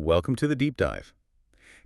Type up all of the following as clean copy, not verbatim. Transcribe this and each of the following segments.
Welcome to the deep dive.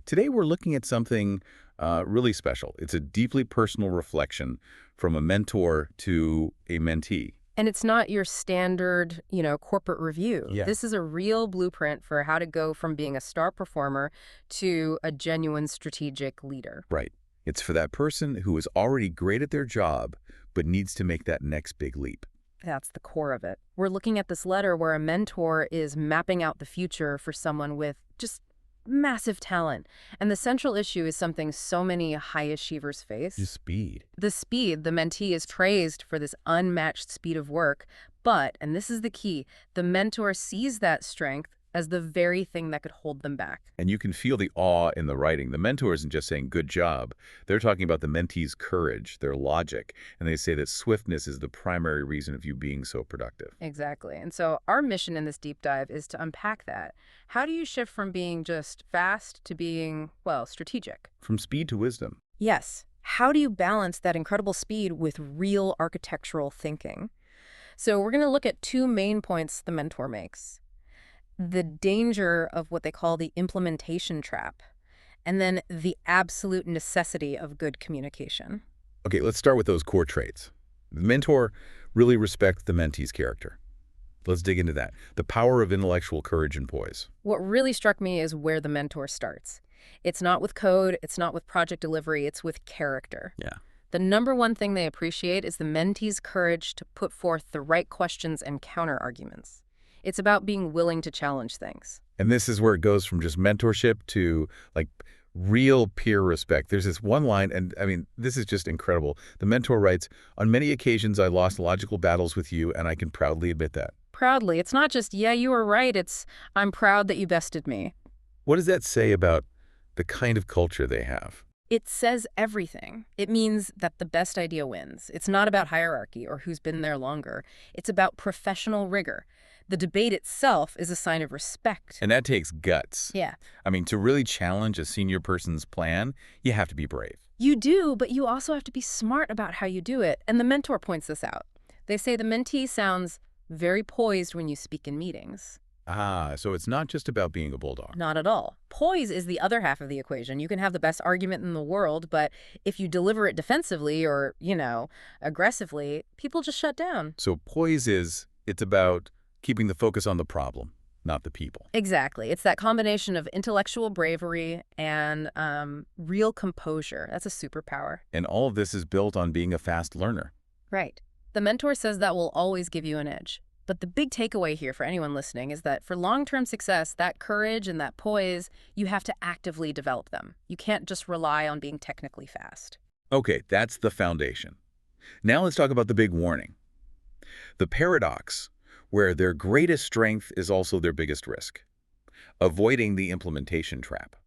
Today we're looking at something really special. It's a deeply personal reflection from a mentor to a mentee. And it's not your standard, corporate review. Yeah. This is a real blueprint for how to go from being a star performer to a genuine strategic leader. Right. It's for that person who is already great at their job but needs to make that next big leap. That's the core of it. We're looking at this letter where a mentor is mapping out the future for someone with just massive talent. And the central issue is something so many high achievers face. Just speed. The speed. The mentee is praised for this unmatched speed of work. But, and this is the key, the mentor sees that strength as the very thing that could hold them back. And you can feel the awe in the writing. The mentor isn't just saying, good job. They're talking about the mentee's courage, their logic, and they say that swiftness is the primary reason of you being so productive. Exactly. And so our mission in this deep dive is to unpack that. How do you shift from being just fast to being, well, strategic? From speed to wisdom. Yes. How do you balance that incredible speed with real architectural thinking? So we're going to look at two main points the mentor makes. The danger of what they call the implementation trap, and then the absolute necessity of good communication. Okay, let's start with those core traits. The mentor really respects the mentee's character. Let's dig into that. The power of intellectual courage and poise. What really struck me is where the mentor starts. It's not with code, it's not with project delivery, it's with character. Yeah. The number one thing they appreciate is the mentee's courage to put forth the right questions and counter-arguments. It's about being willing to challenge things. And this is where it goes from just mentorship to like real peer respect. There's this one line, and I mean, this is just incredible. The mentor writes, "On many occasions, I lost logical battles with you, and I can proudly admit that." Proudly. It's not just, yeah, you were right. It's, I'm proud that you bested me. What does that say about the kind of culture they have? It says everything. It means that the best idea wins. It's not about hierarchy or who's been there longer. It's about professional rigor. The debate itself is a sign of respect. And that takes guts. Yeah. I mean, to really challenge a senior person's plan, you have to be brave. You do, but you also have to be smart about how you do it. And the mentor points this out. They say the mentee sounds very poised when you speak in meetings. Ah, so it's not just about being a bulldog. Not at all. Poise is the other half of the equation. You can have the best argument in the world, but if you deliver it defensively or, aggressively, people just shut down. So poise it's about keeping the focus on the problem, not the people. Exactly. It's that combination of intellectual bravery and real composure. That's a superpower. And all of this is built on being a fast learner. Right. The mentor says that will always give you an edge. But the big takeaway here for anyone listening is that for long-term success, that courage and that poise, you have to actively develop them. You can't just rely on being technically fast. Okay, that's the foundation. Now let's talk about the big warning. The paradox, where their greatest strength is also their biggest risk. Avoiding the implementation trap.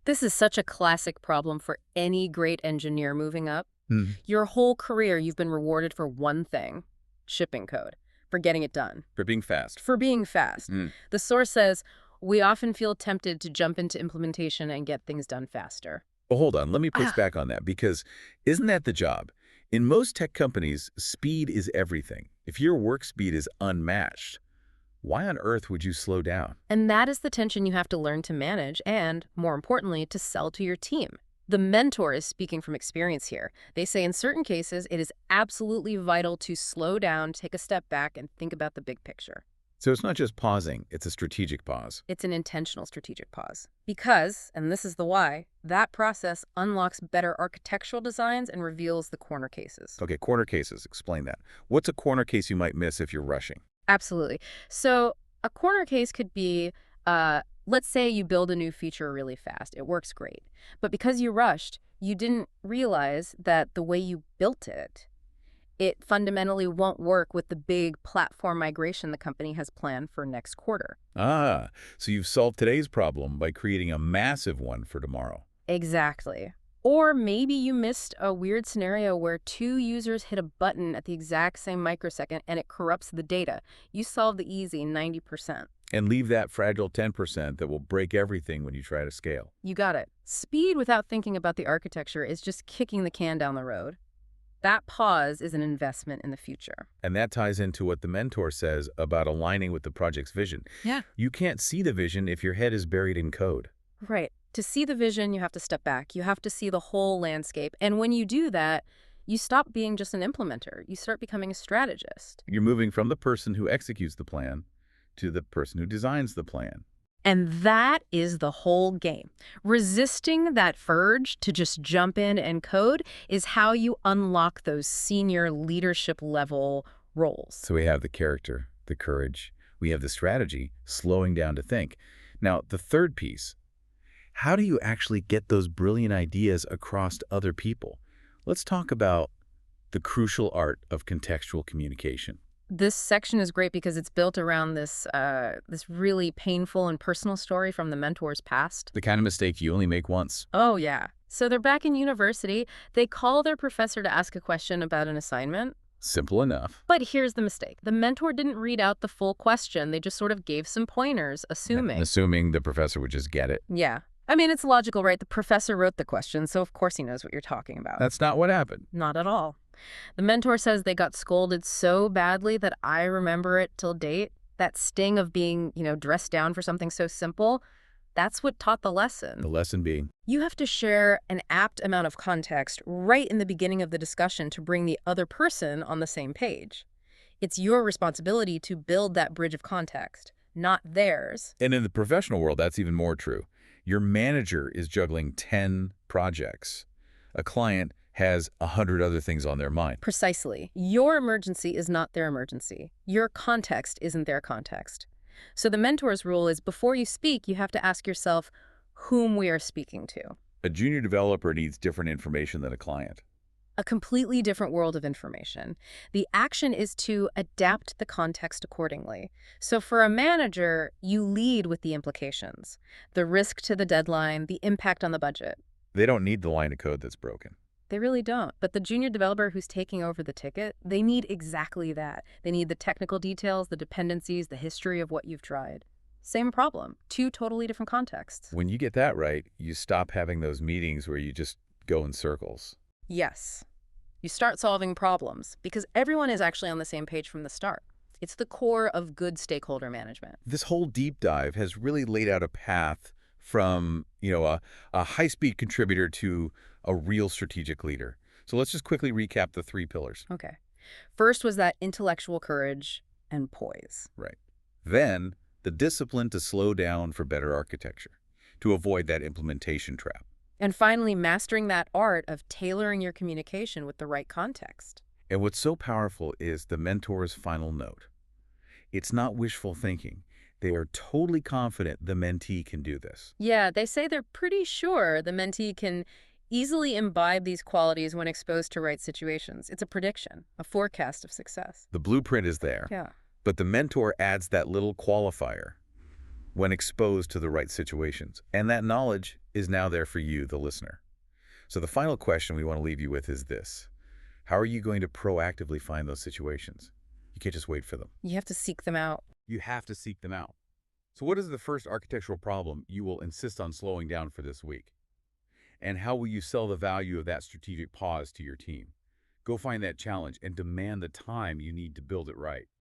This is such a classic problem for any great engineer moving up. Hmm. Your whole career, you've been rewarded for one thing, shipping code, for getting it done. For being fast. For being fast. The source says, we often feel tempted to jump into implementation and get things done faster. Well, hold on. Let me push back on that, because isn't that the job? In most tech companies, speed is everything. If your work speed is unmatched, why on earth would you slow down? And that is the tension you have to learn to manage and, more importantly, to sell to your team. The mentor is speaking from experience here. They say in certain cases, it is absolutely vital to slow down, take a step back, and think about the big picture. So it's not just pausing, it's a strategic pause. It's an intentional strategic pause. Because, and this is the why, that process unlocks better architectural designs and reveals the corner cases. Okay, corner cases. Explain that. What's a corner case you might miss if you're rushing? Absolutely. So a corner case could be, let's say you build a new feature really fast. It works great. But because you rushed, you didn't realize that the way you built it, it fundamentally won't work with the big platform migration the company has planned for next quarter. Ah, so you've solved today's problem by creating a massive one for tomorrow. Exactly. Or maybe you missed a weird scenario where two users hit a button at the exact same microsecond and it corrupts the data. You solved the easy 90%. And leave that fragile 10% that will break everything when you try to scale. You got it. Speed without thinking about the architecture is just kicking the can down the road. That pause is an investment in the future. And that ties into what the mentor says about aligning with the project's vision. Yeah. You can't see the vision if your head is buried in code. Right. To see the vision, you have to step back. You have to see the whole landscape. And when you do that, you stop being just an implementer. You start becoming a strategist. You're moving from the person who executes the plan to the person who designs the plan. And that is the whole game. Resisting that urge to just jump in and code is how you unlock those senior leadership level roles. So we have the character, the courage, we have the strategy, slowing down to think. Now, the third piece, how do you actually get those brilliant ideas across to other people? Let's talk about the crucial art of contextual communication. This section is great because it's built around this really painful and personal story from the mentor's past. The kind of mistake you only make once. Oh, yeah. So they're back in university. They call their professor to ask a question about an assignment. Simple enough. But here's the mistake. The mentor didn't read out the full question. They just sort of gave some pointers, assuming. Assuming the professor would just get it. Yeah. I mean, it's logical, right? The professor wrote the question, so of course he knows what you're talking about. That's not what happened. Not at all. The mentor says they got scolded so badly that I remember it till date. That sting of being, dressed down for something so simple, that's what taught the lesson. The lesson being? You have to share an apt amount of context right in the beginning of the discussion to bring the other person on the same page. It's your responsibility to build that bridge of context, not theirs. And in the professional world, that's even more true. Your manager is juggling 10 projects. A client has 100 other things on their mind. Precisely. Your emergency is not their emergency. Your context isn't their context. So the mentor's rule is before you speak, you have to ask yourself whom we are speaking to. A junior developer needs different information than a client. A completely different world of information. The action is to adapt the context accordingly. So for a manager, you lead with the implications, the risk to the deadline, the impact on the budget. They don't need the line of code that's broken. They really don't. But the junior developer who's taking over the ticket, they need exactly that. They need the technical details, the dependencies, the history of what you've tried. Same problem, two totally different contexts. When you get that right, you stop having those meetings where you just go in circles. Yes. You start solving problems because everyone is actually on the same page from the start. It's the core of good stakeholder management. This whole deep dive has really laid out a path from, a high-speed contributor to a real strategic leader. So let's just quickly recap the 3 pillars. Okay. First was that intellectual courage and poise. Right. Then, the discipline to slow down for better architecture, to avoid that implementation trap. And finally, mastering that art of tailoring your communication with the right context. And what's so powerful is the mentor's final note. It's not wishful thinking. They are totally confident the mentee can do this. Yeah, they say they're pretty sure the mentee can easily imbibe these qualities when exposed to right situations. It's a prediction, a forecast of success. The blueprint is there. Yeah. But the mentor adds that little qualifier when exposed to the right situations. And that knowledge is now there for you, the listener. So the final question we want to leave you with is this. How are you going to proactively find those situations? You can't just wait for them. You have to seek them out. You have to seek them out. So what is the first architectural problem you will insist on slowing down for this week? And how will you sell the value of that strategic pause to your team? Go find that challenge and demand the time you need to build it right.